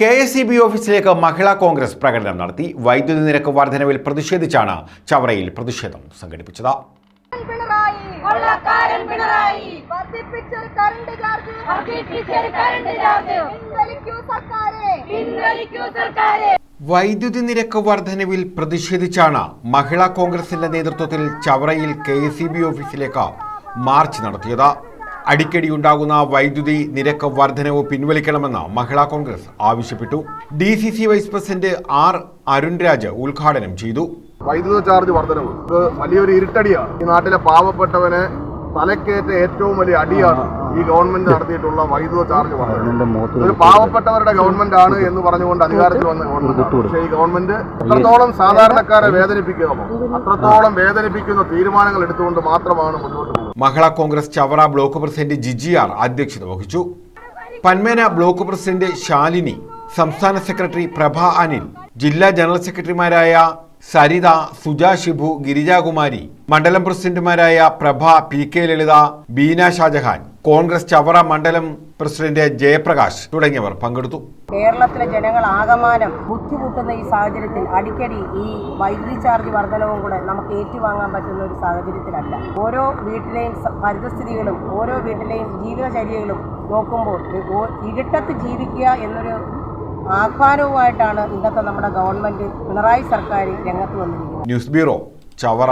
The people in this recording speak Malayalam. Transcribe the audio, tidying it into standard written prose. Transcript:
KSEB ഓഫീസിലേക്ക് മഹിളാ കോൺഗ്രസ് പ്രകടനം നടത്തി. വൈദ്യുതി നിരക്ക് വർധനവിൽ പ്രതിഷേധിച്ചാണ് ചവറയിൽ പ്രതിഷേധം സംഘടിപ്പിച്ചത്. വൈദ്യുതി നിരക്ക് വർധനവിൽ പ്രതിഷേധിച്ചാണ് മഹിളാ കോൺഗ്രസിന്റെ നേതൃത്വത്തിൽ ചവറയിൽ KSEB ഓഫീസിലേക്ക് മാർച്ച് നടത്തിയത്. അടിക്കടി ഉണ്ടാകുന്ന വൈദ്യുതി നിരക്ക് വർധനവ് പിൻവലിക്കണമെന്ന് മഹിളാ കോൺഗ്രസ് ആവശ്യപ്പെട്ടു. DCC vice president R. Arunraj ഉദ്ഘാടനം ചെയ്തു. വൈദ്യുത ചാർജ് വർധനവ് ഇത് വലിയൊരു ഇരുട്ടടിയാണ്. ഈ നാട്ടിലെ പാവപ്പെട്ടവനെ തലക്കേറ്റ ഏറ്റവും വലിയ അടിയാണ് ഈ ഗവൺമെന്റ് നടത്തിയിട്ടുള്ള വൈദ്യുത ചാർജ് വർധനവ്. ഒരു പാവപ്പെട്ടവരുടെ ഗവൺമെന്റ് ആണ് എന്ന് പറഞ്ഞുകൊണ്ട് അധികാരത്തിൽ വന്ന ഗവൺമെന്റ്. പക്ഷേ ഈ ഗവൺമെന്റ് എത്രത്തോളം സാധാരണക്കാരെ വേദനിപ്പിക്കാമോ അത്രത്തോളം വേദനിപ്പിക്കുന്ന തീരുമാനങ്ങൾ എടുത്തുകൊണ്ട് മാത്രമാണ് മുന്നോട്ട് പോകുന്നത്. മഹിളാ കോൺഗ്രസ് ചവറ ബ്ലോക്ക് പ്രസിഡന്റ് ജിജിആർ അധ്യക്ഷത വഹിച്ചു. പന്മേന ബ്ലോക്ക് പ്രസിഡന്റ് ശാലിനി, സംസ്ഥാന സെക്രട്ടറി പ്രഭ അനിൽ, ജില്ലാ ജനറൽ സെക്രട്ടറിമാരായ സരിത, സുജ ഷിബു, ഗിരിജാകുമാരി, മണ്ഡലം പ്രസിഡന്റുമാരായ പ്രഭ, PK ലളിത, ബീന ഷാജഹാൻ, കോൺഗ്രസ് ചവറ മണ്ഡലം പ്രസിഡന്റ് ജയപ്രകാശ് തുടങ്ങിയവർ പങ്കെടുത്തു. കേരളത്തിലെ ജനങ്ങൾ ആകമാനം ബുദ്ധിമുട്ടുന്ന ഈ സാഹചര്യത്തിൽ അടിക്കടി ഈ വൈദ്യുതി ചാർജ് വർധനവും കൂടെ നമുക്ക് ഏറ്റുവാങ്ങാൻ പറ്റുന്ന ഒരു സാഹചര്യത്തിലല്ല. ഓരോ വീട്ടിലെയും പരിതസ്ഥിതികളും ഓരോ വീട്ടിലെയും ജീവിതചര്യകളും നോക്കുമ്പോൾ ഇരുട്ടത്ത് ജീവിക്കുക എന്നൊരു ആഹ്വാനവുമായിട്ടാണ് ഇന്നത്തെ നമ്മുടെ ഗവൺമെന്റ് പിണറായി സർക്കാർ രംഗത്ത് വന്നിരിക്കുന്നത്. News bureau, Chavara.